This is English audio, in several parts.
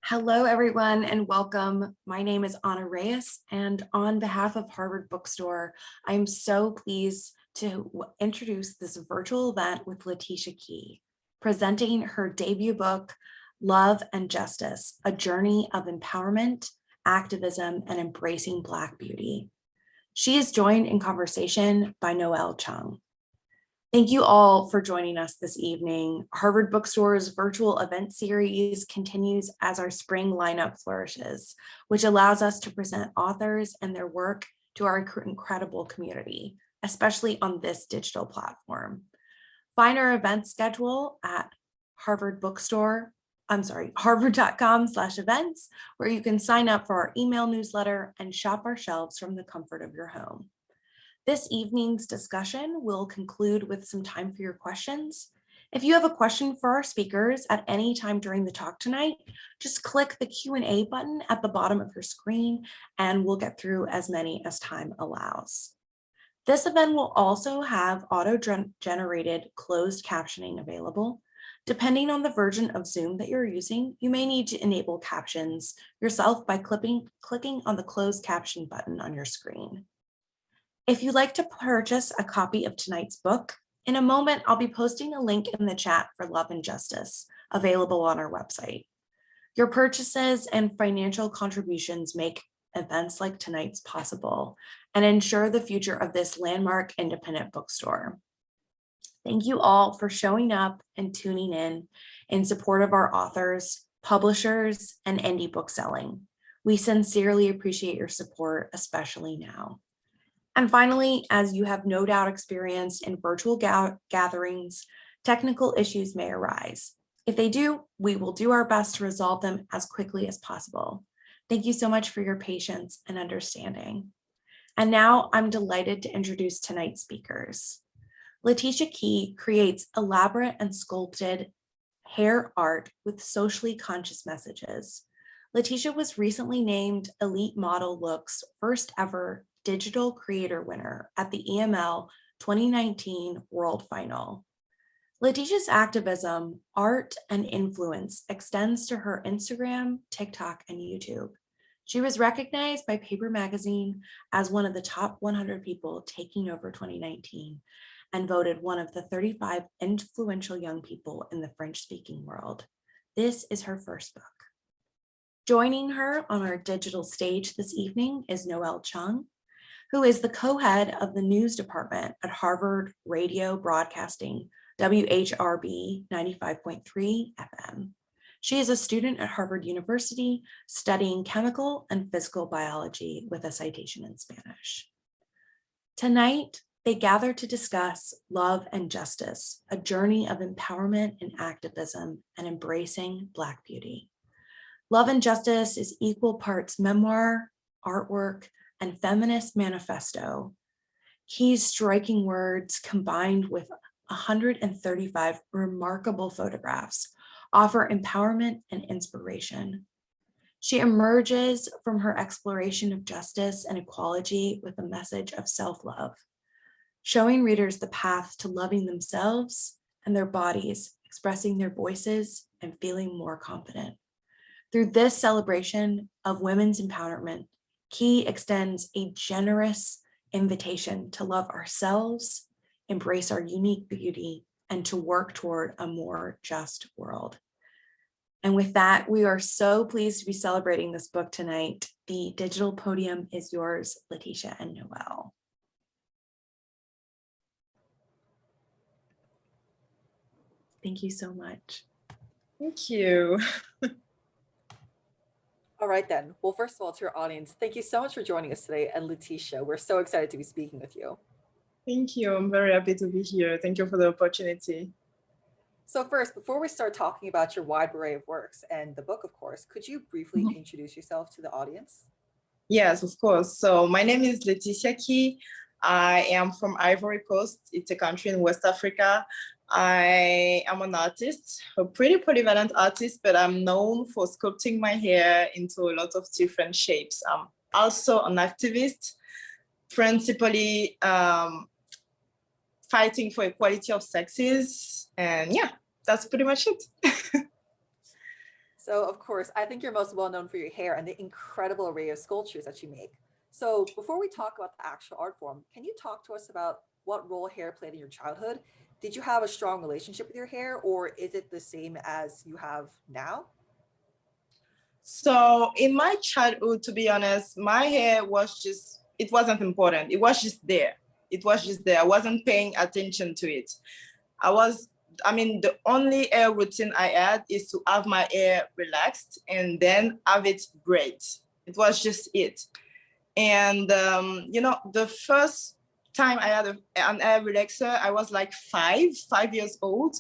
Hello, everyone, and welcome. My name is Ana Reyes, and on behalf of Harvard Bookstore, I'm so pleased to introduce this virtual event with Letitia Key, presenting her debut book, Love and Justice, A Journey of Empowerment, Activism, and Embracing Black Beauty. She is joined in conversation by Noel Chung. Thank you all for joining us this evening. Harvard Bookstore's virtual event series continues as our spring lineup flourishes, which allows us to present authors and their work to our incredible community, especially on this digital platform. Find our event schedule at harvard.com/events, where you can sign up for our email newsletter and shop our shelves from the comfort of your home. This evening's discussion will conclude with some time for your questions. If you have a question for our speakers at any time during the talk tonight, just click the Q&A button at the bottom of your screen and we'll get through as many as time allows. This event will also have auto-generated closed captioning available. Depending on the version of Zoom that you're using, you may need to enable captions yourself by clicking on the closed caption button on your screen. If you'd like to purchase a copy of tonight's book, in a moment, I'll be posting a link in the chat for Love and Justice, available on our website. Your purchases and financial contributions make events like tonight's possible and ensure the future of this landmark independent bookstore. Thank you all for showing up and tuning in support of our authors, publishers, and indie book selling. We sincerely appreciate your support, especially now. And finally, as you have no doubt experienced in virtual gatherings, technical issues may arise. If they do, we will do our best to resolve them as quickly as possible. Thank you so much for your patience and understanding. And now I'm delighted to introduce tonight's speakers. Letitia Key creates elaborate and sculpted hair art with socially conscious messages. Letitia was recently named Elite Model Look's first ever Digital Creator winner at the EML 2019 World Final. Letitia's activism, art, and influence extends to her Instagram, TikTok, and YouTube. She was recognized by Paper Magazine as one of the top 100 people taking over 2019 and voted one of the 35 influential young people in the French-speaking world. This is her first book. Joining her on our digital stage this evening is Noel Chung, who is the co-head of the news department at Harvard Radio Broadcasting, WHRB 95.3 FM. She is a student at Harvard University studying chemical and physical biology with a citation in Spanish. Tonight, they gather to discuss Love and Justice, a journey of empowerment and activism and embracing Black beauty. Love and Justice is equal parts memoir, artwork, and feminist manifesto. Key's striking words combined with 135 remarkable photographs offer empowerment and inspiration. She emerges from her exploration of justice and equality with a message of self-love, showing readers the path to loving themselves and their bodies, expressing their voices and feeling more confident. Through this celebration of women's empowerment, Key extends a generous invitation to love ourselves, embrace our unique beauty, and to work toward a more just world. And with that, we are so pleased to be celebrating this book tonight. The digital podium is yours, Letitia and Noel. Thank you so much. Thank you. All right then. Well, first of all, to our audience, thank you so much for joining us today. And Letitia, we're so excited to be speaking with you. Thank you. I'm very happy to be here. Thank you for the opportunity. So first, before we start talking about your wide array of works and the book, of course, could you briefly introduce yourself to the audience? Yes, of course. So my name is Letitia Key. I am from Ivory Coast. It's a country in West Africa. I am an artist, a pretty polyvalent artist, but I'm known for sculpting my hair into a lot of different shapes. I'm also an activist, principally fighting for equality of sexes. And yeah, that's pretty much it. So of course, I think you're most well known for your hair and the incredible array of sculptures that you make. So before we talk about the actual art form, can you talk to us about what role hair played in your childhood? Did you have a strong relationship with your hair, or is it the same as you have now? So in my childhood, to be honest, my hair was just, it wasn't important. It was just there. It was just there. I wasn't paying attention to it. The only hair routine I had is to have my hair relaxed and then have it braid. It was just it. And, the first time I had an hair relaxer, I was like 5 years old.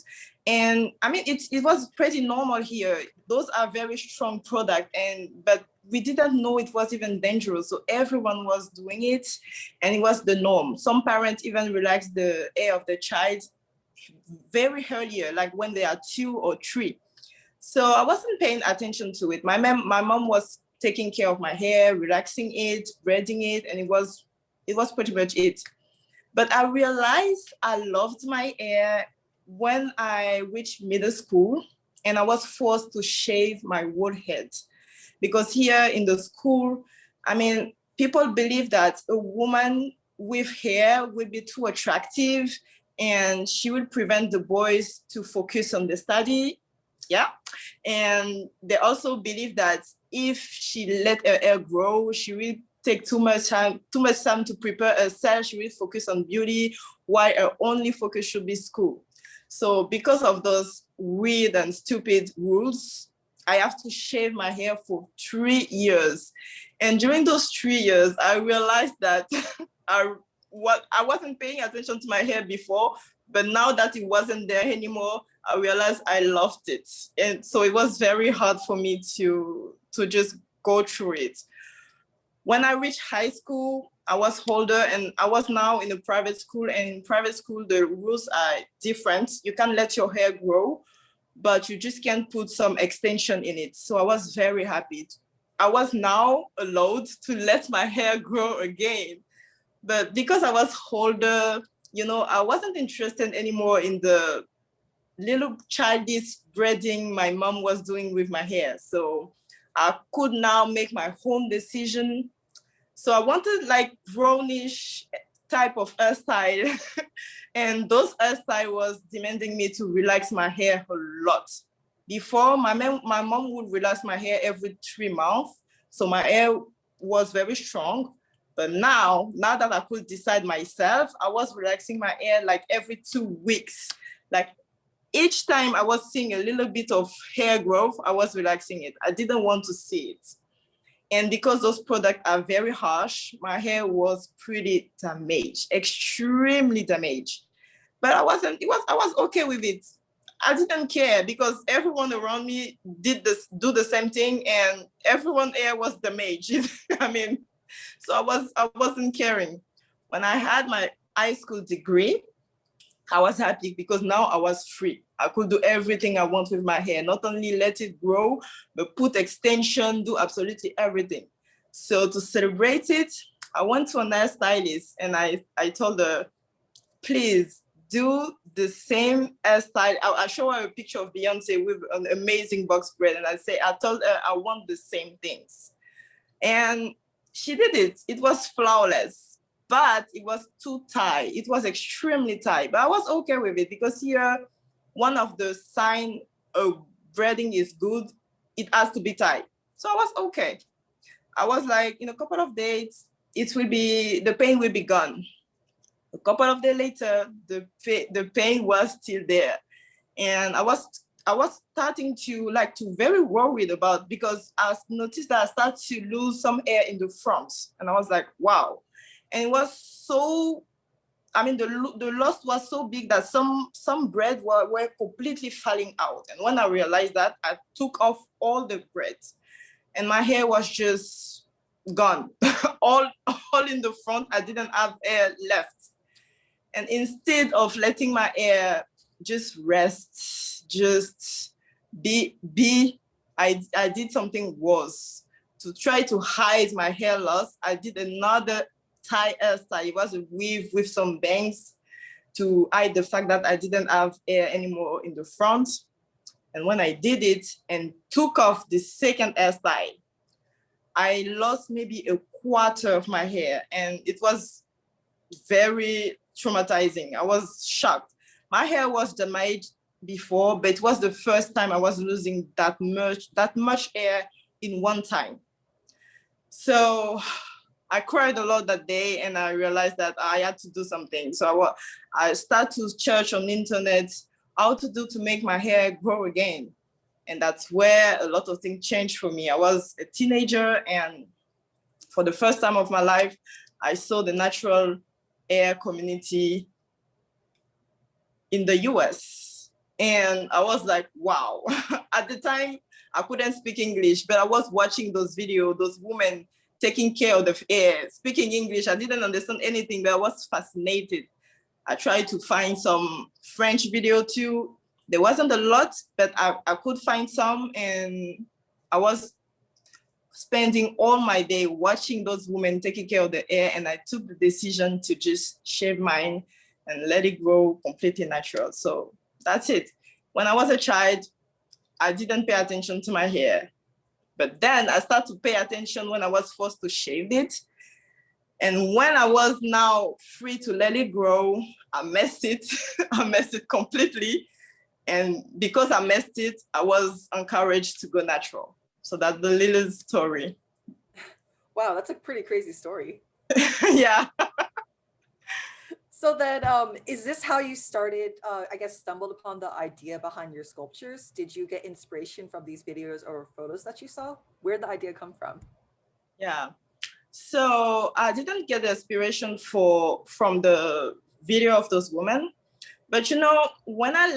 And it was pretty normal here. Those are very strong product, but we didn't know it was even dangerous. So everyone was doing it, and it was the norm. Some parents even relax the hair of the child very earlier, like when they are 2 or 3. So I wasn't paying attention to it. My mom was taking care of my hair, relaxing it, braiding it, and it was pretty much it. But I realized I loved my hair when I reached middle school and I was forced to shave my whole head. Because here in the school, people believe that a woman with hair would be too attractive and she would prevent the boys to focus on the study. Yeah. And they also believe that if she let her hair grow, she will take too much time to prepare herself. She will focus on beauty, while her only focus should be school. So because of those weird and stupid rules, I have to shave my hair for 3 years. And during those 3 years, I realized that I wasn't paying attention to my hair before, but now that it wasn't there anymore, I realized I loved it. And so it was very hard for me to just go through it. When I reached high school, I was older and I was now in a private school. And in private school, the rules are different. You can let your hair grow, but you just can't put some extension in it. So I was very happy. I was now allowed to let my hair grow again. But because I was older, I wasn't interested anymore in the little childish braiding my mom was doing with my hair. So I could now make my own decision. So I wanted like brownish type of hairstyle. And those hairstyle was demanding me to relax my hair a lot. Before, my mom would relax my hair every 3 months. So my hair was very strong. But now that I could decide myself, I was relaxing my hair like every 2 weeks. Like each time I was seeing a little bit of hair growth, I was relaxing it. I didn't want to see it. And because those products are very harsh, my hair was pretty damaged, extremely damaged. But I was okay with it. I didn't care because everyone around me do the same thing, and everyone's hair was damaged. I mean, so I wasn't caring. When I had my high school degree, I was happy because now I was free. I could do everything I want with my hair, not only let it grow, but put extension, do absolutely everything. So to celebrate it, I went to a hairstylist and I told her, please do the same hairstyle. I show her a picture of Beyonce with an amazing box braid. And I told her I want the same things. And she did it. It was flawless, but it was too tight. It was extremely tight, but I was okay with it because here, one of the sign of braiding is good, it has to be tight. So I was okay. I was like, in a couple of days, the pain will be gone. A couple of days later, the pain was still there. And I was starting to very worried about, because I noticed that I started to lose some hair in the front. And I was like, wow. And it was so, the loss was so big that some braid were completely falling out. And when I realized that, I took off all the braids and my hair was just gone. all in the front, I didn't have hair left. And instead of letting my hair just rest, just be, I did something worse. To try to hide my hair loss, I did another tie hairstyle. It was a weave with some bangs to hide the fact that I didn't have hair anymore in the front. And when I did it and took off the second hairstyle, I lost maybe a quarter of my hair, and it was very traumatizing. I was shocked. My hair was damaged before, but it was the first time I was losing that much hair in one time. So I cried a lot that day, and I realized that I had to do something. So I started to search on the internet how to do to make my hair grow again. And that's where a lot of things changed for me. I was a teenager, and for the first time of my life, I saw the natural hair community in the US. And I was like, wow. At the time, I couldn't speak English, but I was watching those videos, those women taking care of the hair, speaking English. I didn't understand anything, but I was fascinated. I tried to find some French video too. There wasn't a lot, but I could find some, and I was spending all my day watching those women taking care of the hair, and I took the decision to just shave mine and let it grow completely natural. So that's it. When I was a child, I didn't pay attention to my hair, but then I started to pay attention when I was forced to shave it. And when I was now free to let it grow, I messed it. I messed it completely. And because I messed it, I was encouraged to go natural. So that's the little story. Wow, that's a pretty crazy story. Yeah. So then, is this how you started, I guess, stumbled upon the idea behind your sculptures? Did you get inspiration from these videos or photos that you saw? Where'd the idea come from? Yeah. So I didn't get the inspiration from the video of those women. But you know, when I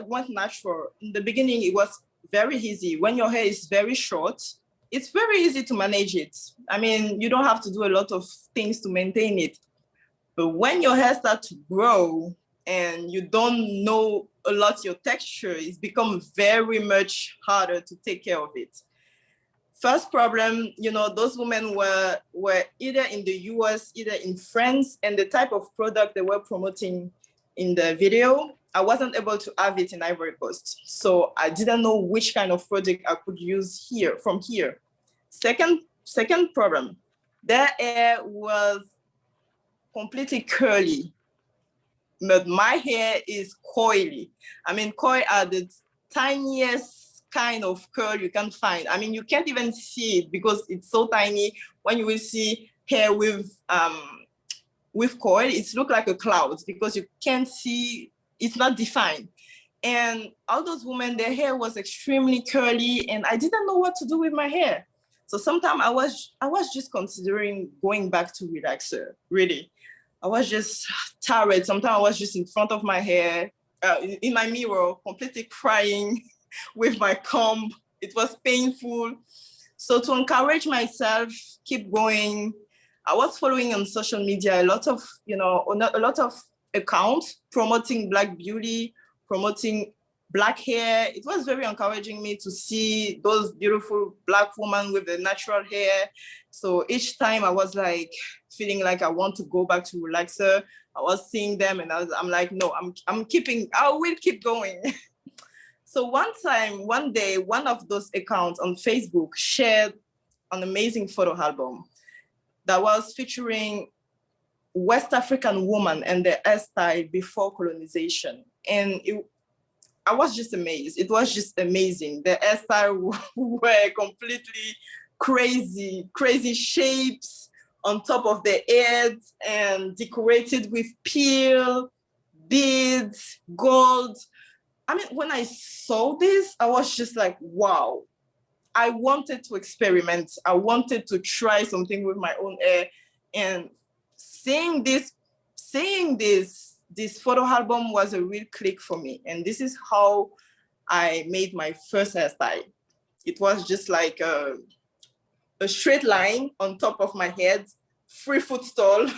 went natural, in the beginning, it was very easy. When your hair is very short, it's very easy to manage it. I mean, you don't have to do a lot of things to maintain it. But when your hair starts to grow and you don't know a lot your texture, it's become very much harder to take care of it. First problem, you know, those women were either in the US, either in France, and the type of product they were promoting in the video, I wasn't able to have it in Ivory Coast. So I didn't know which kind of product I could use from here. Second problem, their hair was completely curly, but my hair is coily. I mean, coil are the tiniest kind of curl you can find. I mean, you can't even see it because it's so tiny. When you will see hair with coil, it looks like a cloud because you can't see, it's not defined. And all those women, their hair was extremely curly, and I didn't know what to do with my hair. So sometimes I was just considering going back to relaxer, really. I was just tired. Sometimes I was just in front of my hair, in my mirror, completely crying with my comb. It was painful. So to encourage myself, keep going, I was following on social media a lot of accounts promoting Black beauty, promoting Black hair. It was very encouraging me to see those beautiful Black women with the natural hair. So each time I was like feeling like I want to go back to relaxer, I was seeing them and I'm like, no, I will keep going. So one day, one of those accounts on Facebook shared an amazing photo album that was featuring West African women and their hairstyle before colonization. And I was just amazed. It was just amazing. The hairstyle were completely crazy shapes on top of their heads and decorated with peel, beads, gold. I mean, when I saw this, I was just like, wow. I wanted to experiment. I wanted to try something with my own hair. And seeing this photo album was a real click for me. And this is how I made my first hairstyle. It was just like a straight line on top of my head, 3 foot tall.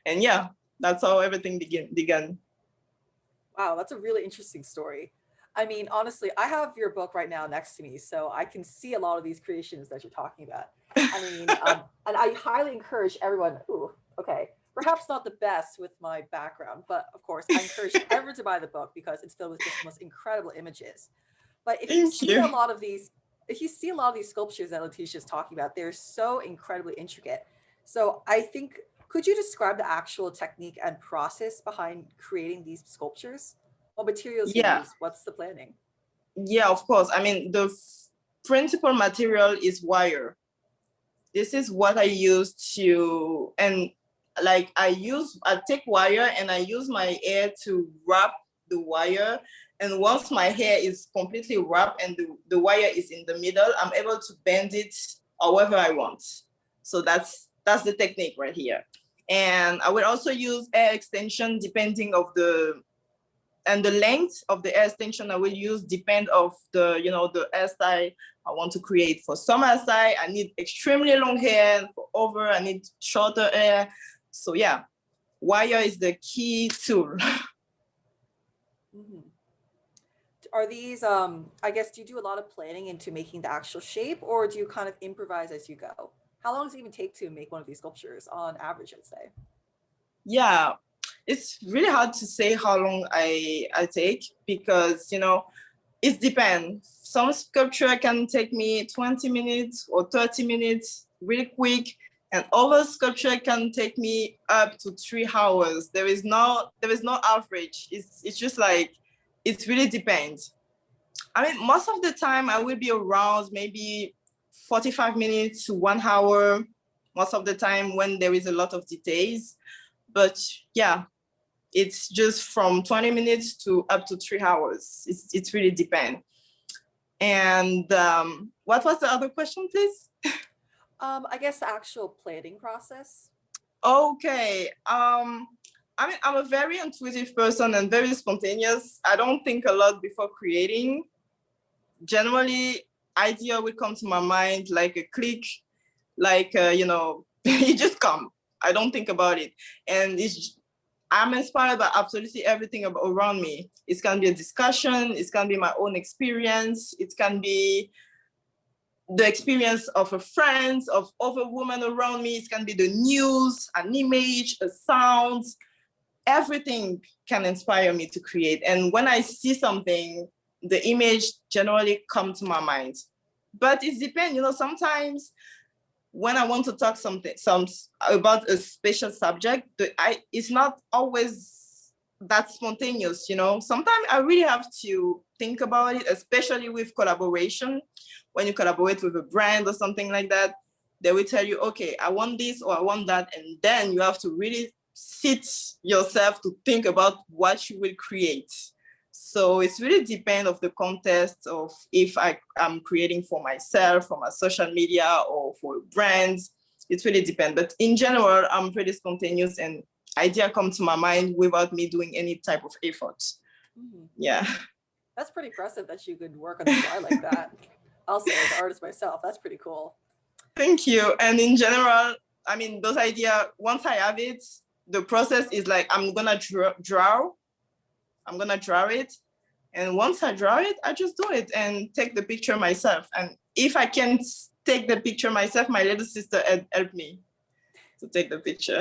And yeah, that's how everything began. Wow, that's a really interesting story. I mean, honestly, I have your book right now next to me, so I can see a lot of these creations that you're talking about. I mean, and I highly encourage everyone. Ooh, okay. perhaps not the best with my background, but of course, I encourage everyone to buy the book because it's filled with just the most incredible images. But if you Thank see you. a lot of these, if you see a lot of these sculptures that Letitia is talking about, they're so incredibly intricate. So I think, could you describe the actual technique and process behind creating these sculptures? What materials you Yeah, use? What's the planning? yeah, of course. I mean, the principal material is wire. This is what I use to, and like I take wire and I use my hair to wrap the wire. And once my hair is completely wrapped and the wire is in the middle, I'm able to bend it however I want. So that's the technique right here. And I will also use hair extension depending of the length of the hair extension I will use depend of the the hairstyle I want to create. For some hairstyle, I need extremely long hair. For over, I need shorter hair. So yeah, wire is the key tool. Mhm. Are these, I guess, do you do a lot of planning into making the actual shape, or do you kind of improvise as you go? How long does it even take to make one of these sculptures on average, I'd say? Yeah, it's really hard to say how long I take because it depends. Some sculpture can take me 20 minutes or 30 minutes really quick, and other sculpture can take me up to 3 hours. There is no average. It's just like it really depends. I mean, most of the time I will be around maybe 45 minutes to 1 hour, most of the time when there is a lot of details. But yeah, it's just from 20 minutes to up to 3 hours. It really depends. And what was the other question, please? I guess the actual planning process. Okay. I mean, I'm a very intuitive person and very spontaneous. I don't think a lot before creating. Generally, idea will come to my mind like a click, like it just come. I don't think about it, and I'm inspired by absolutely everything around me. It can be a discussion, it can be my own experience, it can be the experience of a friend, of other women around me, it can be the news, an image, a sound. Everything can inspire me to create. And when I see something, the image generally comes to my mind. But it depends, sometimes when I want to talk about a special subject, it's not always that spontaneous, Sometimes I really have to think about it, especially with collaboration. When you collaborate with a brand or something like that, they will tell you, okay, I want this or I want that. And then you have to really sit yourself to think about what you will create. So it's really depend of the context of if am creating for myself, for my social media or for brands. It really depends. But in general, I'm pretty spontaneous and idea come to my mind without me doing any type of effort. Mhm. Yeah. That's pretty impressive that you could work on the fly like that. I'll say, as an artist myself, that's pretty cool. Thank you. And in general, I mean, those ideas, once I have it, the process is like, I'm gonna draw it. And once I draw it, I just do it and take the picture myself. And if I can't take the picture myself, my little sister helped me to take the picture.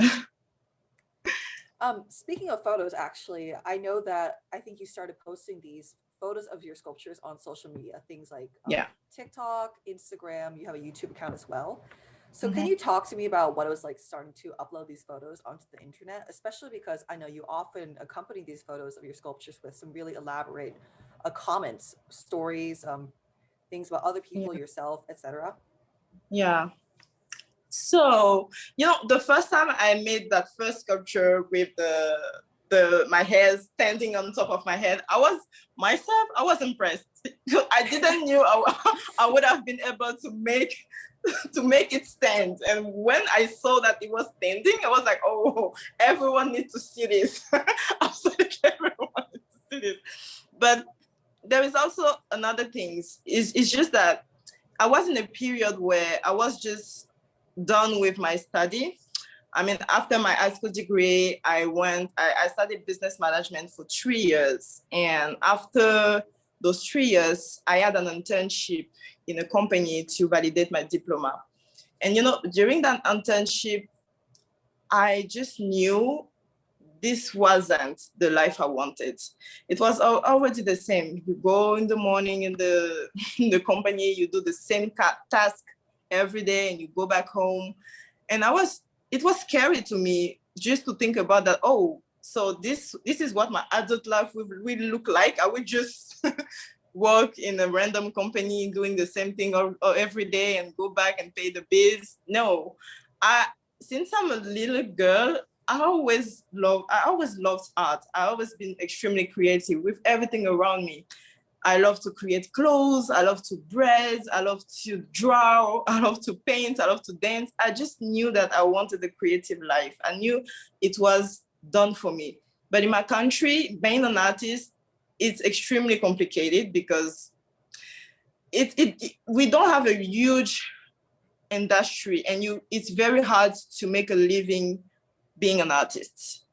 Speaking of photos, actually, I know that I think you started posting these photos of your sculptures on social media, things like Yeah. TikTok, Instagram. You have a YouTube account as well. So can Mhm. you talk to me about what it was like starting to upload these photos onto the internet, especially because I know you often accompany these photos of your sculptures with some really elaborate comments, stories, things about other people, yourself, etc. Yeah. So, the first time I made that first sculpture with my hair standing on top of my head, I was impressed. I didn't knew I would have been able to make it stand. And when I saw that it was standing, I was like, oh, everyone needs to see this. Absolutely everyone needs to see this. But there is also another thing. It's just that I was in a period where I was just done with my study. I mean, after my high school degree, I studied business management for 3 years. And after those 3 years, I had an internship in a company to validate my diploma. And, during that internship, I just knew this wasn't the life I wanted. It was already the same. You go in the morning in the in the company, you do the same task every day, and you go back home. And it was scary to me just to think about that. Oh, so this is what my adult life will really look like. I would just work in a random company doing the same thing or every day and go back and pay the bills. No, since I'm a little girl, I always loved art. I always been extremely creative with everything around me. I love to create clothes. I love to dress. I love to draw. I love to paint. I love to dance. I just knew that I wanted a creative life. I knew it was done for me. But in my country, being an artist, it's extremely complicated because we don't have a huge industry, and it's very hard to make a living being an artist.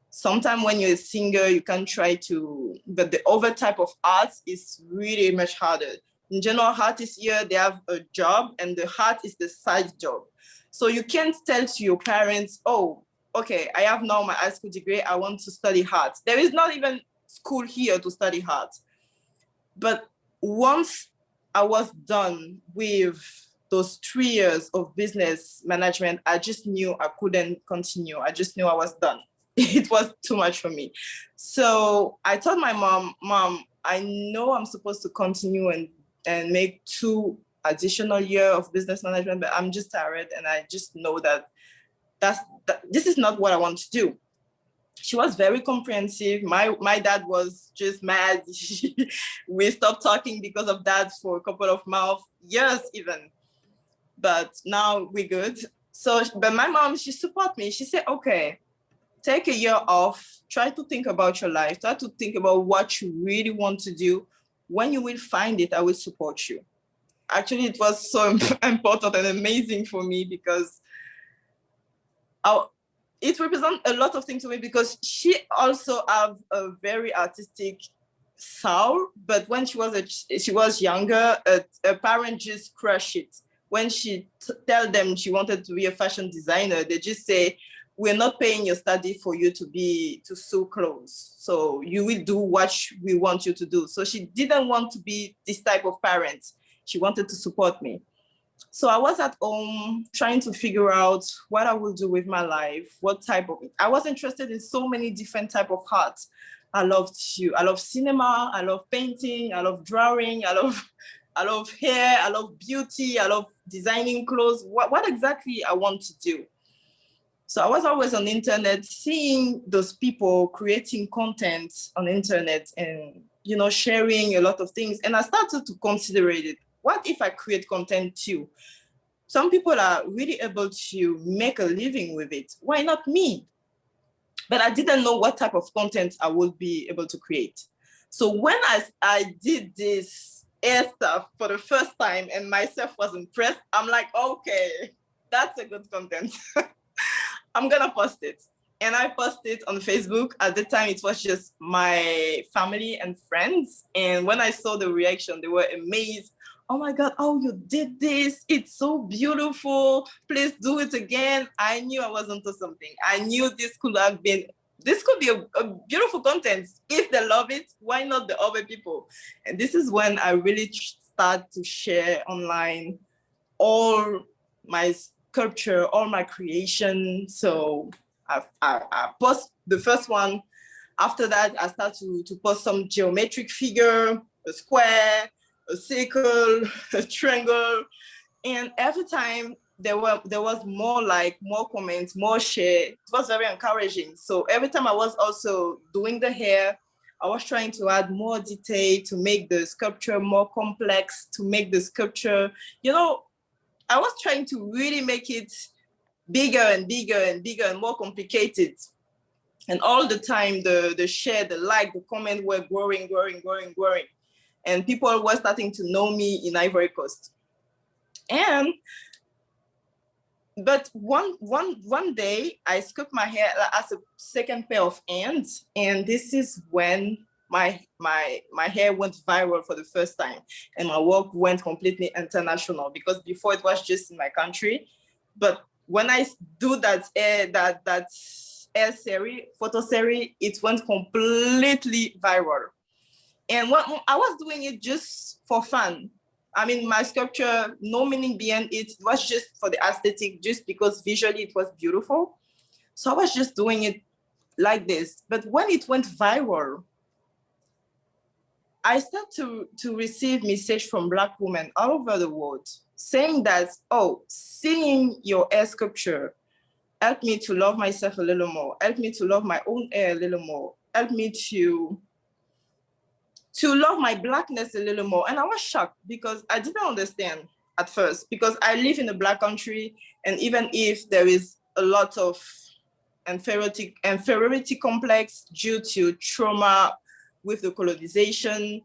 Sometimes when you're a singer, you can try to, but the other type of art is really much harder. In general, artists here, they have a job, and the art is the side job. So you can't tell to your parents, oh, okay, I have now my high school degree, I want to study art. There is not even school here to study art. But once I was done with those 3 years of business management, I just knew I couldn't continue. I just knew I was done. It was too much for me. So I told my Mom, I know I'm supposed to continue and make 2 additional years of business management, but I'm just tired, and I just know that this is not what I want to do. She was very comprehensive. My dad was just mad. We stopped talking because of that for a couple of years even. But now we're good. So, but my mom, she supported me. She said, okay, take a year off, try to think about your life, try to think about what you really want to do. When you will find it, I will support you. Actually, it was so important and amazing for me because it represents a lot of things to me, because she also have a very artistic soul, but when she was younger, her parents just crush it. When she tell them she wanted to be a fashion designer, they just say, we're not paying your study for you to sew clothes. So you will do what we want you to do. So she didn't want to be this type of parent. She wanted to support me. So I was at home trying to figure out what I would do with my life, I was interested in so many different type of art. I love cinema, I love painting, I love drawing, I love hair, I love beauty, I love designing clothes. What exactly I want to do? So I was always on the internet seeing those people creating content on the internet and, sharing a lot of things. And I started to consider it. What if I create content too? Some people are really able to make a living with it. Why not me? But I didn't know what type of content I would be able to create. So when I did this hair stuff for the first time and myself was impressed, I'm like, okay, that's a good content. I'm gonna post it. And I posted on Facebook. At the time, it was just my family and friends. And when I saw the reaction, they were amazed. Oh my God, oh, you did this. It's so beautiful. Please do it again. I knew I was onto something. I knew this could be a beautiful content. If they love it, why not the other people? And this is when I really start to share online all my sculpture, all my creation. So I post the first one. After that, I start to post some geometric figure, a square, a circle, a triangle. And every time there was more comments, more share. It was very encouraging. So every time I was also doing the hair, I was trying to add more detail to make the sculpture more complex, to make the sculpture, I was trying to really make it bigger and bigger and bigger and more complicated. And all the time, the share, the like, the comment were growing. And people were starting to know me in Ivory Coast. But one day, I sculpted my hair as a second pair of hands. And this is when my hair went viral for the first time, and my work went completely international, because before it was just in my country. But when I do that air series, photo series, it went completely viral. And when I was doing it just for fun. I mean, my sculpture, no meaning behind it. It was just for the aesthetic, just because visually it was beautiful. So I was just doing it like this. But when it went viral, I started to receive messages from Black women all over the world saying that, oh, seeing your air sculpture helped me to love myself a little more, helped me to love my own hair a little more, helped me to love my Blackness a little more. And I was shocked because I didn't understand at first, because I live in a Black country, and even if there is a lot of inferiority complex due to trauma with the colonization,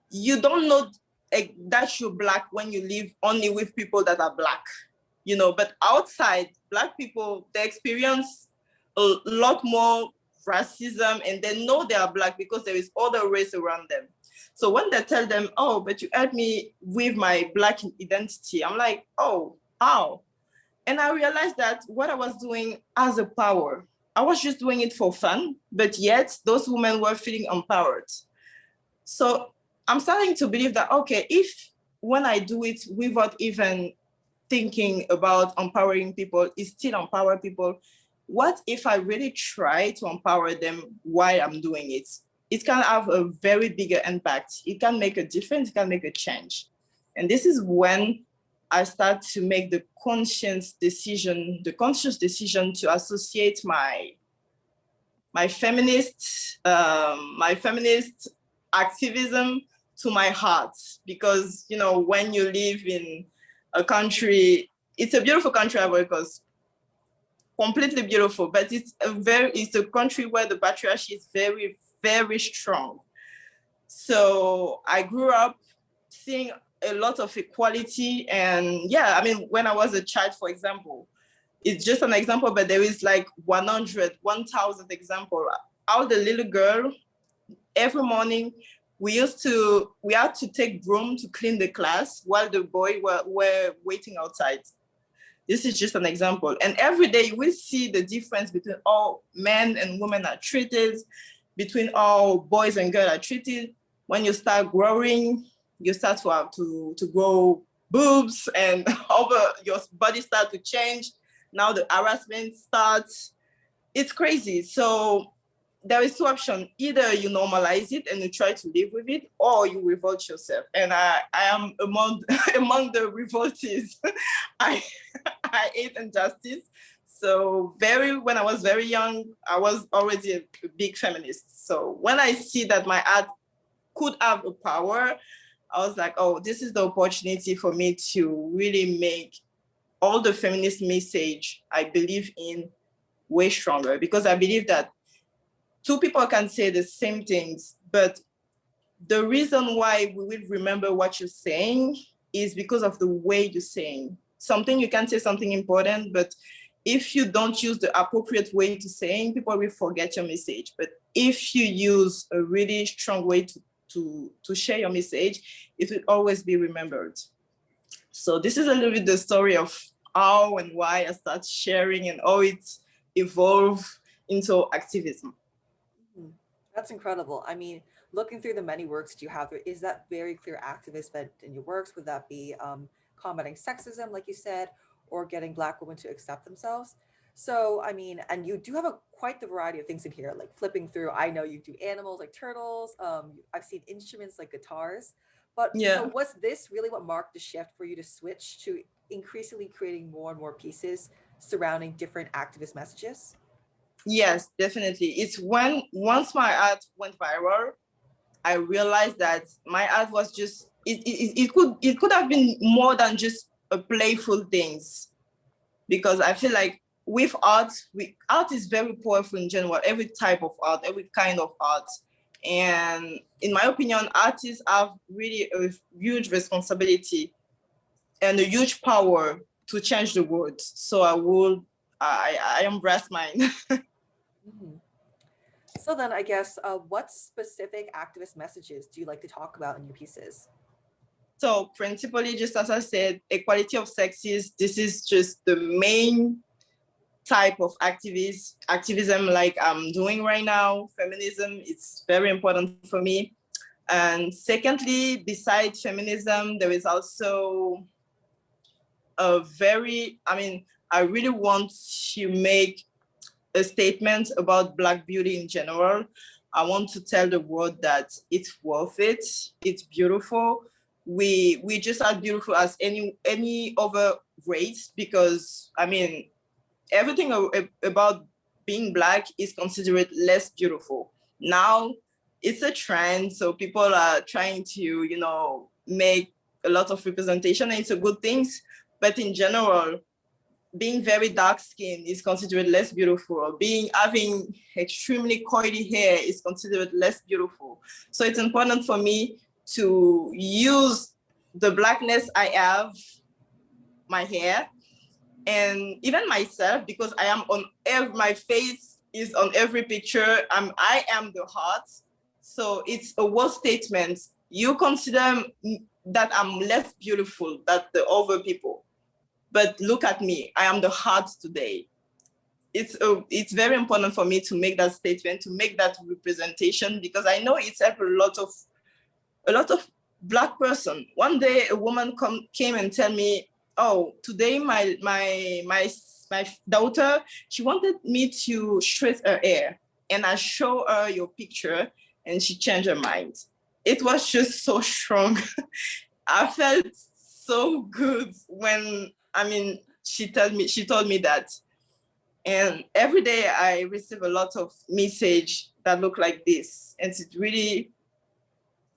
you don't know that you're Black when you live only with people that are Black, but outside, Black people, they experience a lot more racism, and they know they are Black because there is other race around them. So when they tell them, oh, but you helped me with my Black identity, I'm like, oh, how? And I realized that what I was doing has a power. I was just doing it for fun, but yet those women were feeling empowered. So I'm starting to believe that, okay, if when I do it without even thinking about empowering people, it still empower people, what if I really try to empower them while I'm doing it? It can have a very bigger impact. It can make a difference, it can make a change. And this is when I start to make the conscious decision to associate my feminist activism to my heart. Because when you live in a country, it's a beautiful country, Ivory Coast, completely beautiful, but it's a country where the patriarchy is very, very strong. So I grew up seeing a lot of equality. And yeah, I mean, when I was a child, for example, it's just an example, but there is like 100, 1,000 example. All the little girl, every morning, we had to take broom to clean the class while the boy were waiting outside. This is just an example. And every day we see the difference between how men and women are treated, between how boys and girls are treated. When you start growing, you start to have to grow boobs, and your body starts to change. Now the harassment starts. It's crazy. So there is two options. Either you normalize it and you try to live with it, or you revolt yourself. And I am among the revoltees. I hate injustice. So when I was very young, I was already a big feminist. So when I see that my art could have a power, I was like, oh, this is the opportunity for me to really make all the feminist message I believe in way stronger. Because I believe that two people can say the same things, but the reason why we will remember what you're saying is because of the way you're saying. Something, you can say something important, but if you don't use the appropriate way to saying, people will forget your message. But if you use a really strong way to share your message, it will always be remembered. So this is a little bit the story of how and why I started sharing and how it evolved into activism. That's incredible. I mean, looking through the many works that you have, there is that very clear activist bent in your works. Would that be combating sexism, like you said, or getting Black women to accept themselves? So, I mean, and you do have quite the variety of things in here, like flipping through. I know you do animals like turtles. I've seen instruments like guitars. But Yeah. so was this really what marked the shift for you to switch to increasingly creating more and more pieces surrounding different activist messages? Yes, definitely. It's when once my art went viral, I realized that my art was just it could have been more than just a playful things, because I feel like with art, art is very powerful in general. Every type of art, every kind of art, and in my opinion, artists have really a huge responsibility and a huge power to change the world. So I embrace mine. Mhm. So then, I guess, what specific activist messages do you like to talk about in your pieces? So principally, just as I said, equality of sexes, this is just the main type of activism like I'm doing right now. Feminism is very important for me. And secondly, besides feminism, there is also I really want to make a statement about Black beauty in general. I want to tell the world that it's worth it. It's beautiful. We just as beautiful as any other race, because everything about being Black is considered less beautiful. Now it's a trend, so people are trying to make a lot of representation, and it's a good thing. But in general, being very dark skinned is considered less beautiful, or having extremely coily hair is considered less beautiful. So it's important for me to use the Blackness I have, my hair, and even myself, because I am on my face is on every picture. I am the heart. So it's a word statement. You consider that I'm less beautiful than the other people, but look at me, I am the heart today. It's very important for me to make that statement, to make that representation, because I know it's helped a lot of Black person. One day a woman came and tell me, oh, today my daughter, she wanted me to straighten her hair, and I show her your picture and she changed her mind. It was just so strong. I felt so good when she told me that. And every day I receive a lot of message that look like this, and it really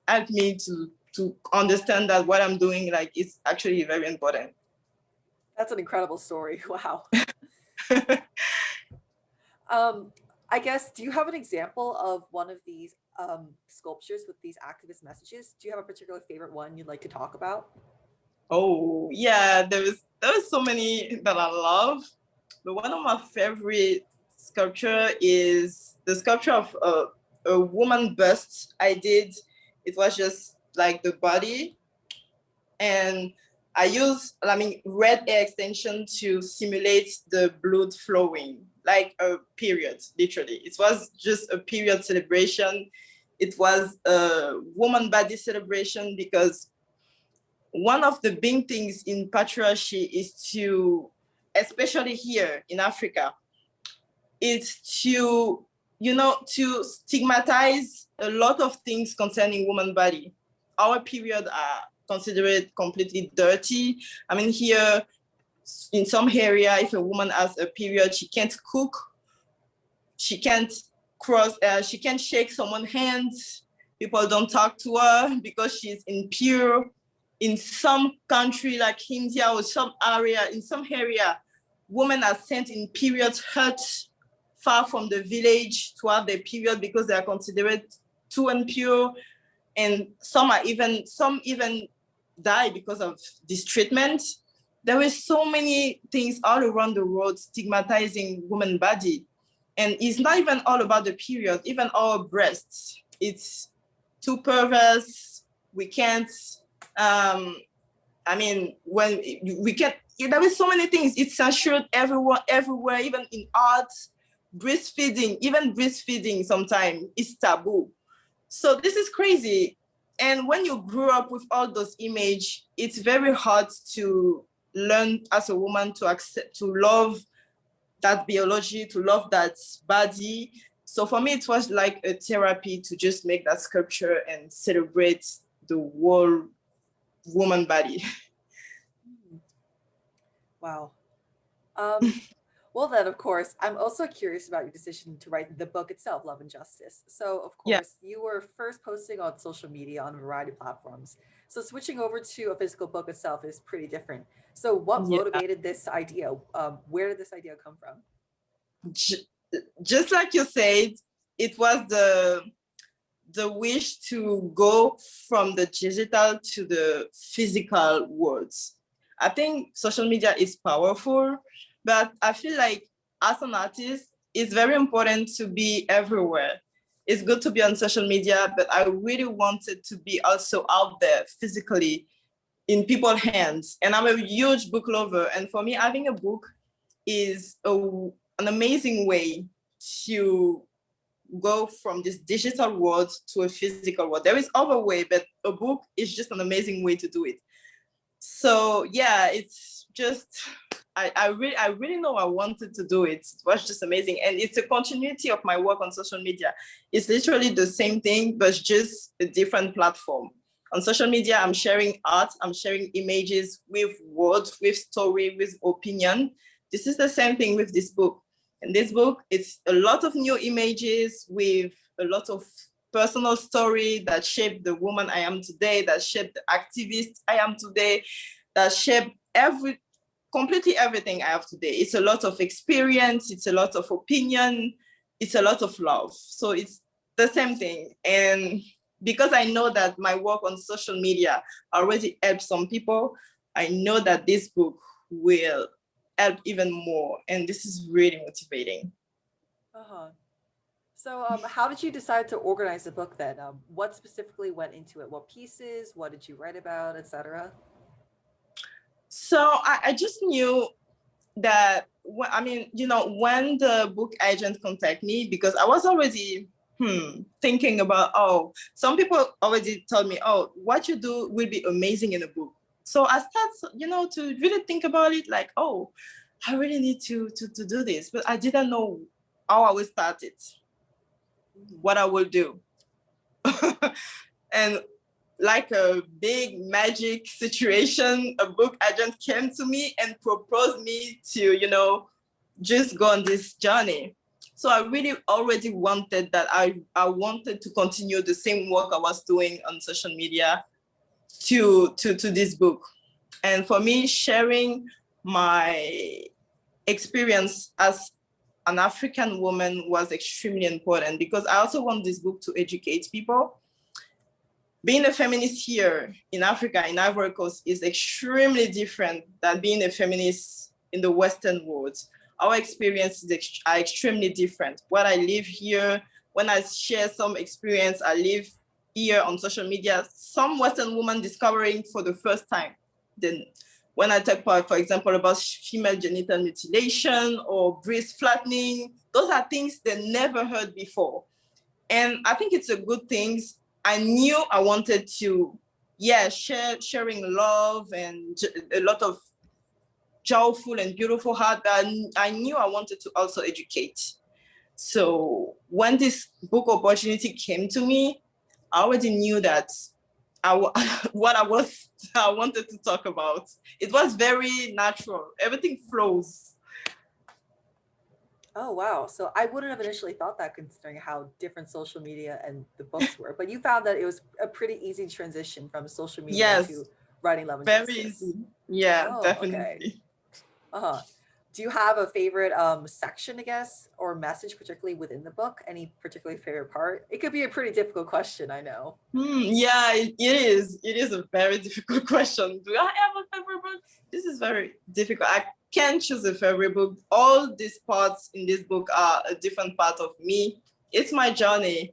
helped me to understand that what I'm doing is actually very important. That's an incredible story. Wow. I guess, do you have an example of one of these sculptures with these activist messages? Do you have a particular favorite one you'd like to talk about? Oh yeah, there's so many that I love, but one of my favorite sculpture is the sculpture of a woman bust I did. It was just like the body, and I used red hair extension to simulate the blood flowing, like a period, literally. It was just a period celebration. It was a woman body celebration, because one of the big things in patriarchy is especially here in Africa, is to stigmatize a lot of things concerning woman body. Our period are considered completely dirty. Here in some area, if a woman has a period, she can't cook, she can't she can't shake someone's hands. People don't talk to her because she's impure. In some country like India or in some area, women are sent in period huts far from the village to have their period because they are considered too impure. And some even die because of this treatment. There were so many things all around the world stigmatizing women's body. And it's not even all about the period, even our breasts. It's too perverse. We can't, when we can't, there is so many things. It's censored everywhere, even in art, even breastfeeding sometimes is taboo. So this is crazy. And when you grew up with all those images, it's very hard to learn as a woman to accept, to love that biology, to love that body. So for me, it was like a therapy to just make that sculpture and celebrate the whole woman body. Wow. Well, then, of course, I'm also curious about your decision to write the book itself, Love and Justice. So, of course, you were first posting on social media on a variety of platforms. So switching over to a physical book itself is pretty different. So what motivated this idea? Where did this idea come from? Just like you said, it was the wish to go from the digital to the physical worlds. I think social media is powerful, but I feel like as an artist, it's very important to be everywhere. It's good to be on social media, but I really wanted to be also out there physically in people's hands. And I'm a huge book lover. And for me, having a book is an amazing way to go from this digital world to a physical world. There is other way, but a book is just an amazing way to do it. So yeah, it's just I really know I wanted to do it. It was just amazing. And it's a continuity of my work on social media. It's literally the same thing, but just a different platform. On social media, I'm sharing art, I'm sharing images with words, with story, with opinion. This is the same thing with this book. In this book, it's a lot of new images with a lot of personal story that shaped the woman I am today, that shaped the activist I am today, that shaped completely everything I have today. It's a lot of experience, it's a lot of opinion, it's a lot of love. So it's the same thing. And because I know that my work on social media already helps some people, I know that this book will help even more. And this is really motivating. Uh-huh. So how did you decide to organize the book then? What specifically went into it? What pieces? What did you write about, etc.? So I just knew that, when the book agent contacted me, because I was already thinking about, some people already told me, what you do will be amazing in a book. So I started, to really think about it, like, I really need to do this, but I didn't know how I would start it, what I will do. And like a big magic situation, a book agent came to me and proposed me to, just go on this journey. So I really already wanted that. I wanted to continue the same work I was doing on social media to this book. And for me, sharing my experience as an African woman was extremely important, because I also want this book to educate people. Being a feminist here in Africa, in Ivory Coast, is extremely different than being a feminist in the Western world. Our experiences are extremely different. When I live here, when I share some experience, I live here on social media, some Western women discovering for the first time. Then when I talk about, for example, about female genital mutilation or breast flattening, those are things they never heard before. And I think it's a good thing. I knew I wanted to, sharing love and a lot of joyful and beautiful heart. I knew I wanted to also educate. So when this book opportunity came to me, I already knew that what I wanted to talk about. It was very natural. Everything flows. Oh, wow. So I wouldn't have initially thought that, considering how different social media and the books were. But you found that it was a pretty easy transition from social media to writing Love and very Justice. easy. Yeah, Oh, definitely. okay. Uh-huh. Do you have a favorite section, I guess, or message, particularly within the book? Any particularly favorite part? It could be a pretty difficult question, I know. Yeah, it is. It is a very difficult question. Do I have a favorite book? This is very difficult. I can't choose a favorite book. All these parts in this book are a different part of me. It's my journey.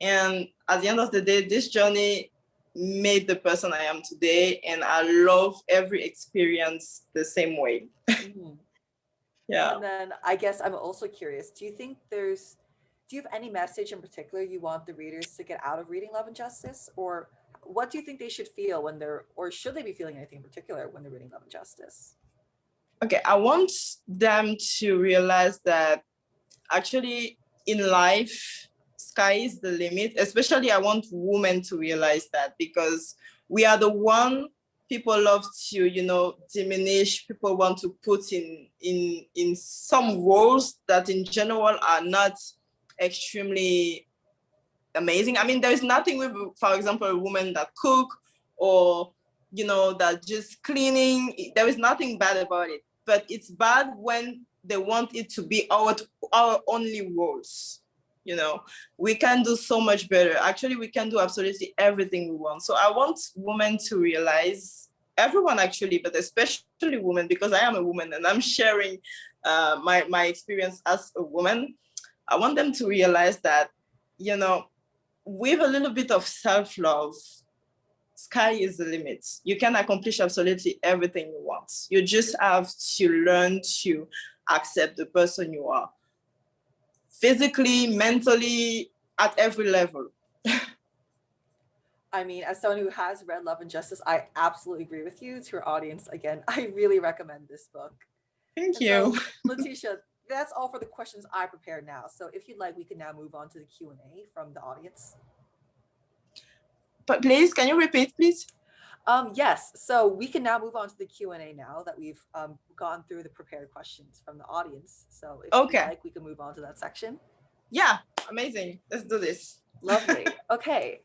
And at the end of the day, this journey made the person I am today. And I love every experience the same way. Mhm. Yeah. And then I guess I'm also curious, do you have any message in particular you want the readers to get out of reading Love and Justice? Or what do you think they should feel or should they be feeling anything in particular when they're reading Love and Justice? Okay, I want them to realize that actually in life, sky is the limit. Especially I want women to realize that, because we are the one people love to, diminish. People want to put in some roles that in general are not extremely amazing. I mean, there is nothing with, for example, a woman that cook or, that just cleaning. There is nothing bad about it, but it's bad when they want it to be our only roles. We can do so much better. Actually, we can do absolutely everything we want. So I want women to realize, everyone actually, but especially women, because I am a woman and I'm sharing my experience as a woman. I want them to realize that, with a little bit of self-love, sky is the limit. You can accomplish absolutely everything you want. You just have to learn to accept the person you are, physically, mentally, at every level. I mean, as someone who has read Love and Justice, I absolutely agree with you. To your audience, again, I really recommend this book. Thank And you. so, Letitia, that's all for the questions I prepared now. So if you'd like, we can now move on to the Q&A from the audience. But please, can you repeat, please? Yes, so we can now move on to the Q&A now that we've gone through the prepared questions from the audience. So if you'd like, we can move on to that section. Yeah, amazing. Let's do this. Lovely. Okay.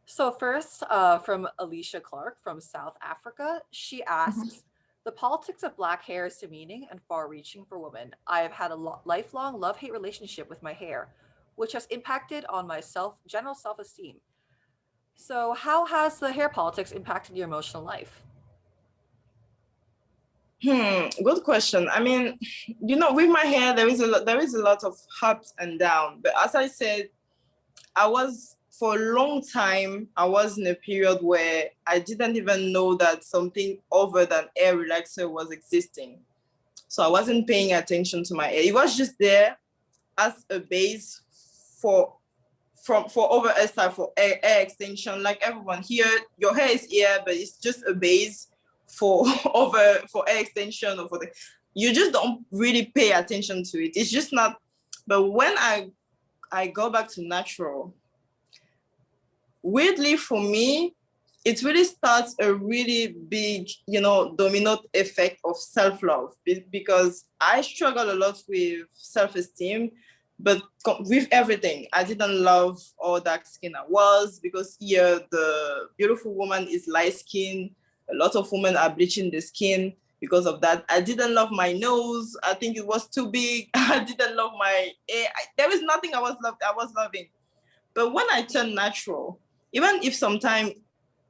So first, from Alicia Clark from South Africa, she asks, the politics of Black hair is demeaning and far-reaching for women. I have had a lifelong love-hate relationship with my hair, which has impacted on my general self-esteem. So how has the hair politics impacted your emotional life? Good question. I mean, you know, with my hair, there is a lot of ups and downs. But as I said, for a long time, I was in a period where I didn't even know that something other than hair relaxer was existing. So I wasn't paying attention to my hair. It was just there as a base for over hairstyle, for hair extension. Like everyone here, your hair is here, but it's just a base for hair extension or for you just don't really pay attention to it. It's just not. But when I go back to natural, weirdly for me, it really starts a really big, domino effect of self-love, because I struggle a lot with self-esteem, but with everything. I didn't love how dark skin I was, because here the beautiful woman is light skin. A lot of women are bleaching the skin because of that. I didn't love my nose. I think it was too big. I didn't love my hair. There was nothing I was loving. But when I turned natural, even if sometimes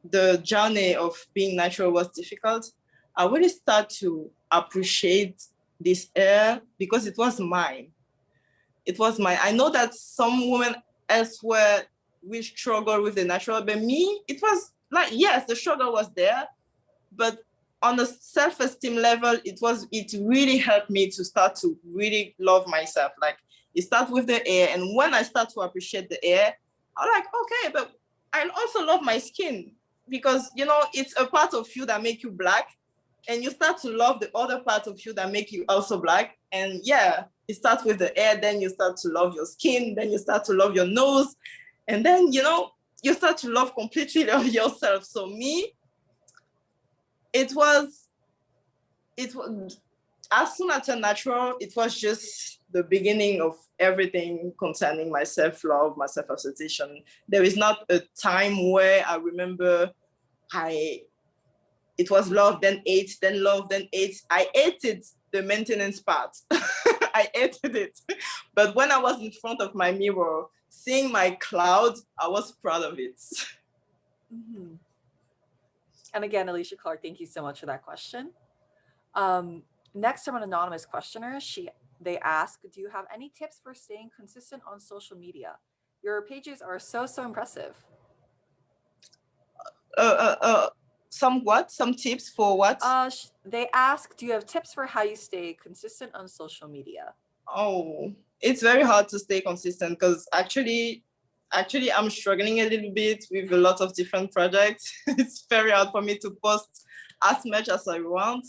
the journey of being natural was difficult, I really start to appreciate this hair because it was mine. It was mine. I know that some women elsewhere will struggle with the natural, but me, it was like, yes, the struggle was there, but on the self-esteem level, it really helped me to start to really love myself. Like, it starts with the hair, and when I start to appreciate the hair, I'm like, okay, but I also love my skin, because it's a part of you that make you black, and you start to love the other part of you that make you also black. And yeah, it starts with the hair, then you start to love your skin, then you start to love your nose, and then you start to love completely yourself. So me, it was as soon as I turned natural, it was just the beginning of everything concerning my self-love, my self-acceptation. There is not a time where I remember it was love, then hate, then love, then hate. I hated the maintenance part. I hated it. But when I was in front of my mirror, seeing my cloud, I was proud of it. Mm-hmm. And again, Alicia Clark, thank you so much for that question. Next, from an anonymous questioner, they ask, do you have any tips for staying consistent on social media? Your pages are so impressive. Some tips for what? They ask, do you have tips for how you stay consistent on social media? Oh, it's very hard to stay consistent, because actually I'm struggling a little bit with a lot of different projects. It's very hard for me to post as much as I want.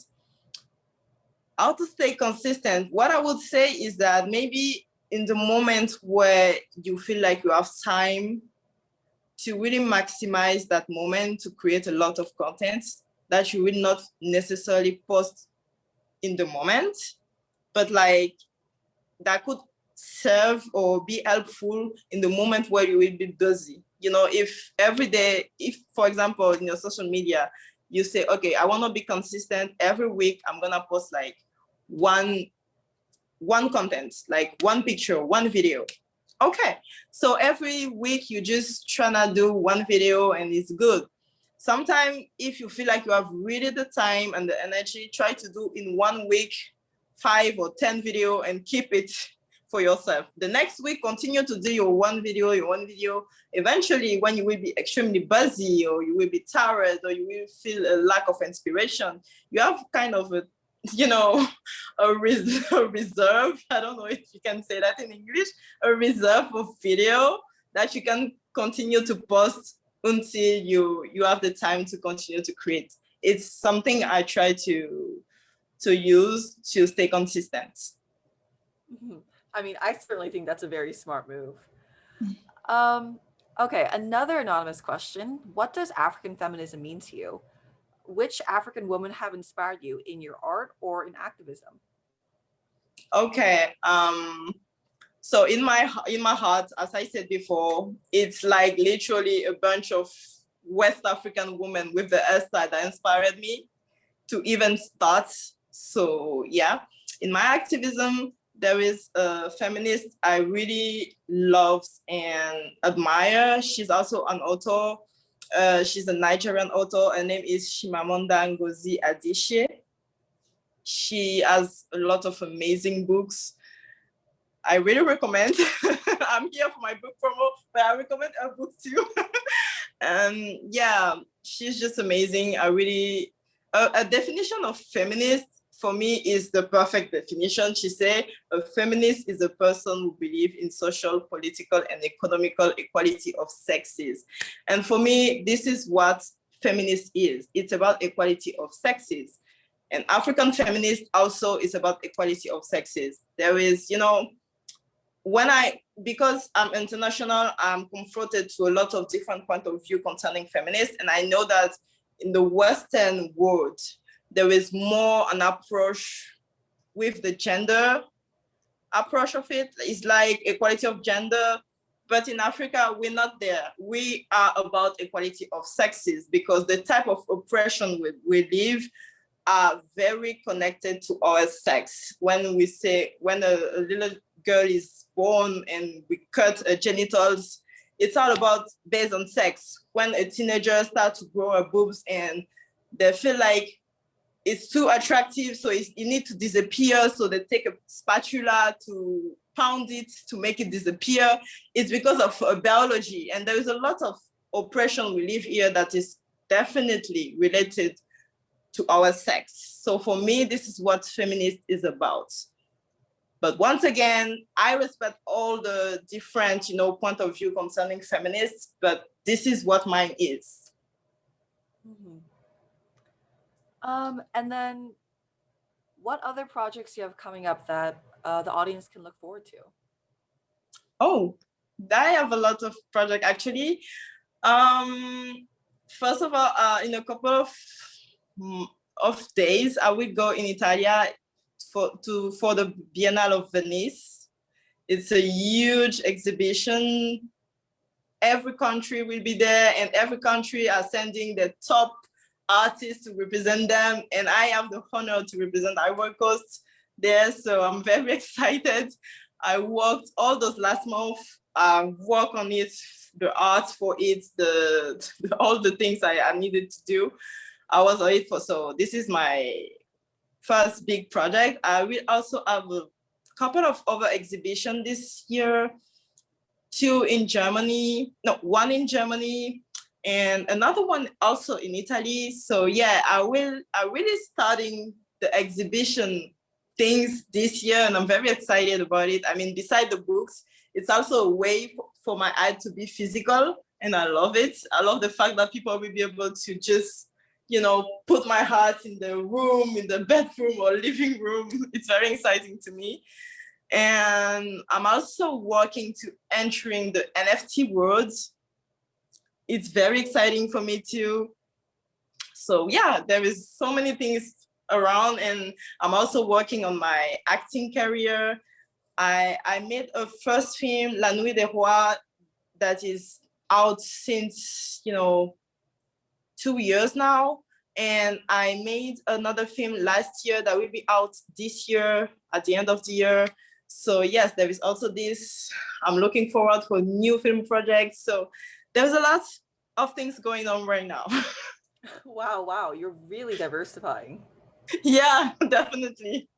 How to stay consistent? What I would say is that maybe in the moment where you feel like you have time, to really maximize that moment to create a lot of content that you will not necessarily post in the moment, but like that could serve or be helpful in the moment where you will be busy. If every day, if for example in your social media you say, okay, I want to be consistent, every week I'm gonna post like one content, like one picture, one video. Okay, so every week you just trying to do one video and it's good. Sometimes if you feel like you have really the time and the energy, try to do in 1 week 5 or 10 video and keep it for yourself. The next week, continue to do your one video. Eventually, when you will be extremely busy or you will be tired or you will feel a lack of inspiration, you have kind of a, a reserve. I don't know if you can say that in English, a reserve of video that you can continue to post until you have the time to continue to create. It's something I try to use to stay consistent. I mean, I certainly think that's a very smart move. Okay, another anonymous question. What does African feminism mean to you? Which African women have inspired you in your art or in activism? Okay. So in my heart, as I said before, it's like literally a bunch of West African women with the hairstyle that inspired me to even start. So yeah, in my activism, there is a feminist I really love and admire. She's also an author. She's a Nigerian author. Her name is Chimamanda Ngozi Adichie. She has a lot of amazing books. I really recommend. I'm here for my book promo, but I recommend her book too. And yeah, she's just amazing. A definition of feminist for me is the perfect definition. She said a feminist is a person who believes in social, political, and economical equality of sexes. And for me, this is what feminist is. It's about equality of sexes. And African feminist also is about equality of sexes. There is, because I'm international, I'm confronted to a lot of different point of view concerning feminists. And I know that in the Western world, there is more an approach with the gender approach of it. It's like equality of gender, but in Africa, we're not there. We are about equality of sexes because the type of oppression we live are very connected to our sex. When a little girl is born and we cut her genitals, it's all about based on sex. When a teenager starts to grow her boobs and they feel like it's too attractive, so you need to disappear, so they take a spatula to pound it to make it disappear. It's because of biology, and there is a lot of oppression we live here that is definitely related to our sex. So for me, this is what feminist is about. But once again, I respect all the different, point of view concerning feminists, but this is what mine is. Mm-hmm. And then what other projects do you have coming up that the audience can look forward to? Oh, I have a lot of projects actually. First of all, in a couple of days, I will go in Italia for the Biennale of Venice. It's a huge exhibition. Every country will be there, and every country are sending the top artists to represent them, and I have the honor to represent Ivory Coast there, so I'm very excited. I worked all those last month, work on it, the art for it, all the things I needed to do. I was on it so this is my first big project. I will also have a couple of other exhibitions this year, one in Germany, and another one also in Italy. So yeah, I really starting the exhibition things this year, and I'm very excited about it. I mean, beside the books, it's also a way for my art to be physical, and I love it. I love the fact that people will be able to just, put my heart in the room, in the bedroom or living room. It's very exciting to me. And I'm also working to entering the NFT world. It's very exciting for me too. So yeah, there is so many things around, and I'm also working on my acting career. I made a first film, La Nuit des Rois, that is out since 2 years now. And I made another film last year that will be out this year at the end of the year. So yes, there is also this. I'm looking forward for new film projects. So there's a lot of things going on right now. Wow, you're really diversifying. Yeah, definitely.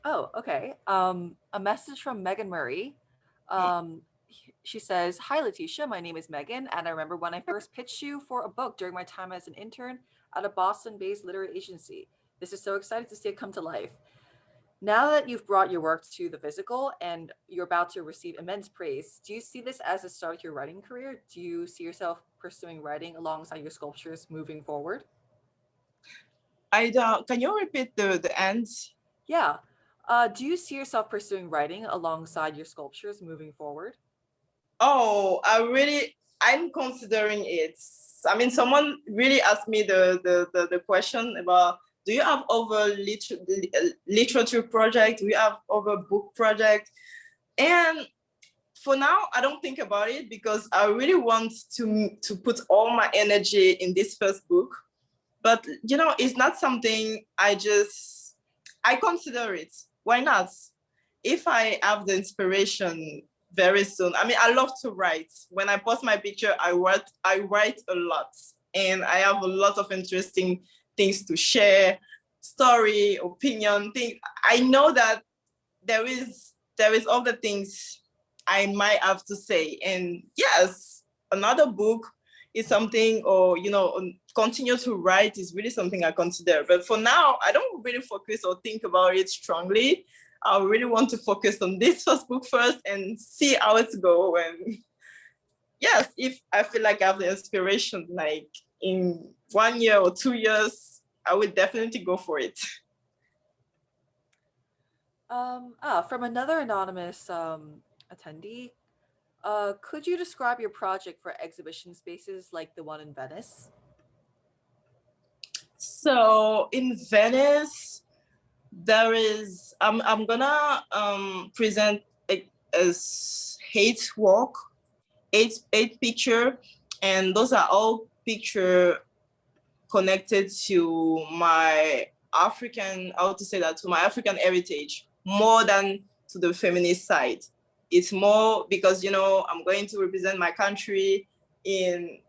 Oh, okay. A message from Megan Murray. She says, "Hi Letitia, my name is Megan, and I remember when I first pitched you for a book during my time as an intern at a Boston-based literary agency. This is so exciting to see it come to life. Now that you've brought your work to the physical and you're about to receive immense praise, do you see this as the start of your writing career? Do you see yourself pursuing writing alongside your sculptures moving forward?" I don't. Can you repeat the end? Yeah. Do you see yourself pursuing writing alongside your sculptures moving forward? Oh, I'm considering it. I mean, someone really asked me the question about, do you have other literature project? Do you have other book project? And for now, I don't think about it because I really want to put all my energy in this first book. But it's not something I consider it. Why not? If I have the inspiration very soon. I mean, I love to write. When I post my picture, I write a lot. And I have a lot of interesting things to share, story, opinion, thing. I know that there is other things I might have to say. And yes, another book is something, or continue to write is really something I consider. But for now, I don't really focus or think about it strongly. I really want to focus on this first book first and see how it's go. And yes, if I feel like I have the inspiration, like in 1 year or 2 years, I would definitely go for it. From another anonymous attendee, could you describe your project for exhibition spaces like the one in Venice? So in Venice, I'm gonna present as eight work, eight picture, and those are all picture connected to my African, how to say that, to my African heritage more than to the feminist side. It's more because I'm going to represent my country in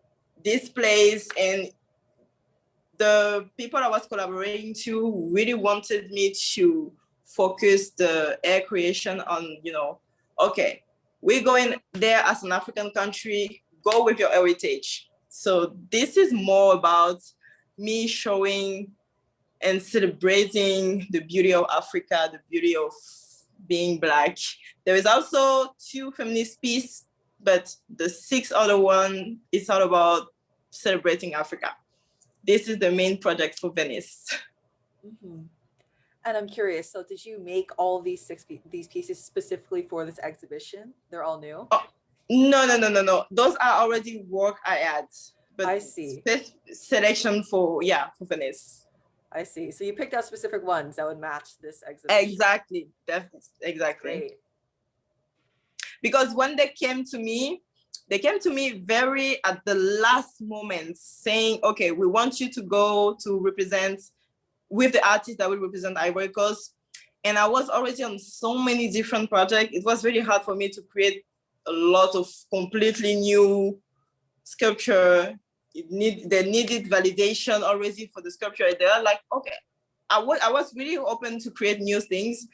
this place, and the people I was collaborating to really wanted me to focus the air creation on, okay, we're going there as an African country, go with your heritage. So this is more about me showing and celebrating the beauty of Africa, the beauty of being Black. There is also 2 feminist pieces, but the 6th other one is all about celebrating Africa. This is the main project for Venice. Mm-hmm. And I'm curious, so did you make all these these pieces specifically for this exhibition? They're all new? Oh, no. Those are already work I had, but I see. Selection for Venice. I see. So you picked out specific ones that would match this exhibition. Exactly, definitely, exactly. Great. Because when they came to me very at the last moment saying, okay, we want you to go to represent with the artist that will represent Ivory Coast. And I was already on so many different projects. It was really hard for me to create a lot of completely new sculpture. They needed validation already for the sculpture. They were like, okay, I was really open to create new things.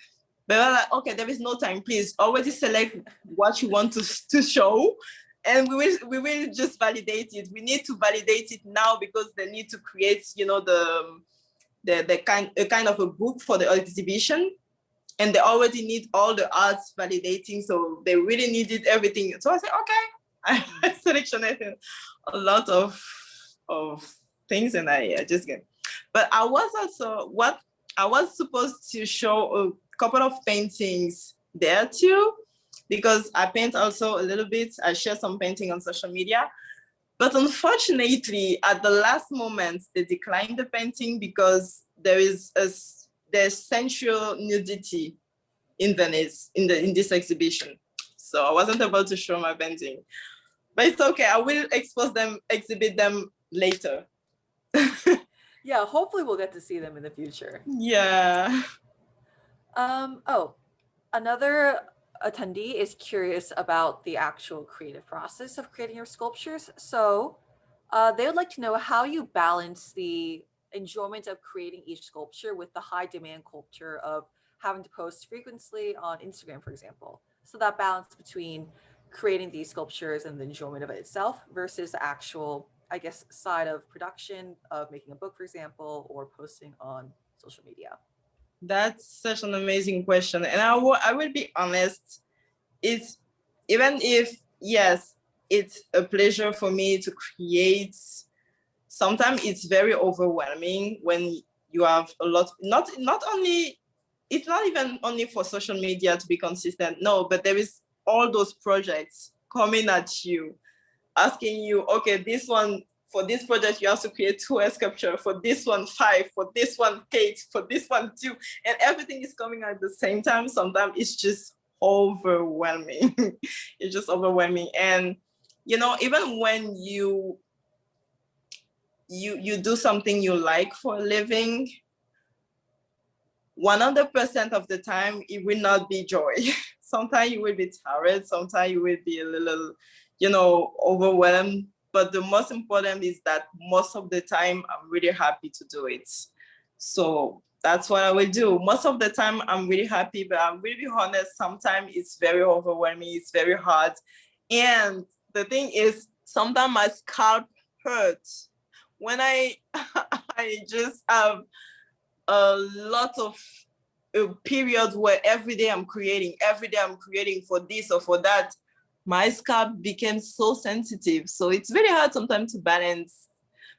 But they were like, okay, there is no time. Please already select what you want to show. And we will just validate it. We need to validate it now because they need to create, the kind of a book for the exhibition, and they already need all the arts validating, so they really needed everything. So I said, okay, I selected a lot of things, and I just get. But I was supposed to show a couple of paintings there too, because I paint also a little bit. I share some painting on social media. But unfortunately, at the last moment, they declined the painting because there's sensual nudity in Venice in this exhibition. So I wasn't able to show my painting. But it's okay. I will exhibit them later. Yeah, hopefully we'll get to see them in the future. Yeah. Another attendee is curious about the actual creative process of creating your sculptures. So they would like to know how you balance the enjoyment of creating each sculpture with the high demand culture of having to post frequently on Instagram, for example. So that balance between creating these sculptures and the enjoyment of it itself versus the actual, I guess, side of production of making a book, for example, or posting on social media. That's such an amazing question. And I will be honest, it's even if, yes, it's a pleasure for me to create, sometimes it's very overwhelming when you have a lot, not only, it's not even only for social media to be consistent, no, but there is all those projects coming at you, asking you, okay, this one, for this project, you have to create 2 sculpture, for this one, 5, for this one, 8, for this one, 2, and everything is coming at the same time. Sometimes it's just overwhelming. It's just overwhelming. And, you know, even when you do something you like for a living, 100% of the time, it will not be joy. Sometimes you will be tired, sometimes you will be a little, you know, overwhelmed. But the most important is that most of the time, I'm really happy to do it. So that's what I will do. Most of the time, I'm really happy, but I'm really honest. Sometimes it's very overwhelming, it's very hard. And the thing is, sometimes my scalp hurts. When I just have a lot of periods where every day I'm creating for this or for that, my scalp became so sensitive. So it's very hard sometimes to balance.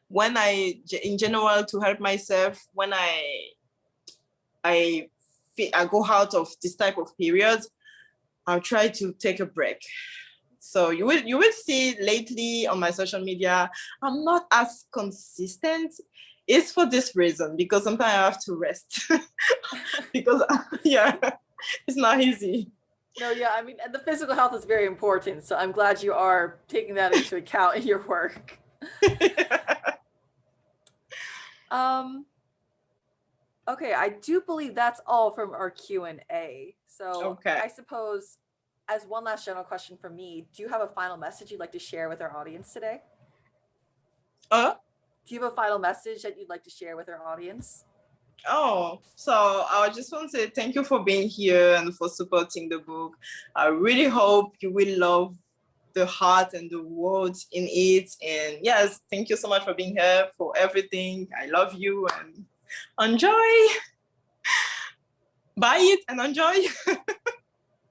When in general, to help myself, when I go out of this type of periods, I'll try to take a break. So you will see lately on my social media, I'm not as consistent. It's for this reason, because sometimes I have to rest. Because yeah, it's not easy. No, yeah, I mean, and the physical health is very important. So I'm glad you are taking that into account in your work. Okay, I do believe that's all from our Q&A. So Okay. I suppose, as one last general question from me, do you have a final message you'd like to share with our audience today? Do you have a final message that you'd like to share with our audience? Oh, so I just want to say thank you for being here and for supporting the book. I really hope you will love the heart and the words in it. And yes, thank you so much for being here, for everything. I love you, and enjoy. Buy it and enjoy.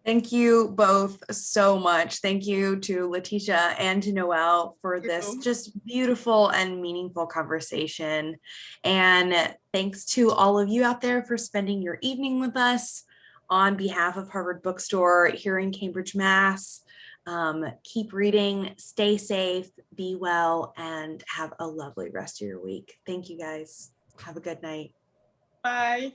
Thank you both so much. Thank you to Leticia and to Noelle for this just beautiful and meaningful conversation. And thanks to all of you out there for spending your evening with us. On behalf of Harvard Bookstore here in Cambridge, Mass, keep reading, stay safe, be well, and have a lovely rest of your week. Thank you guys. Have a good night. Bye.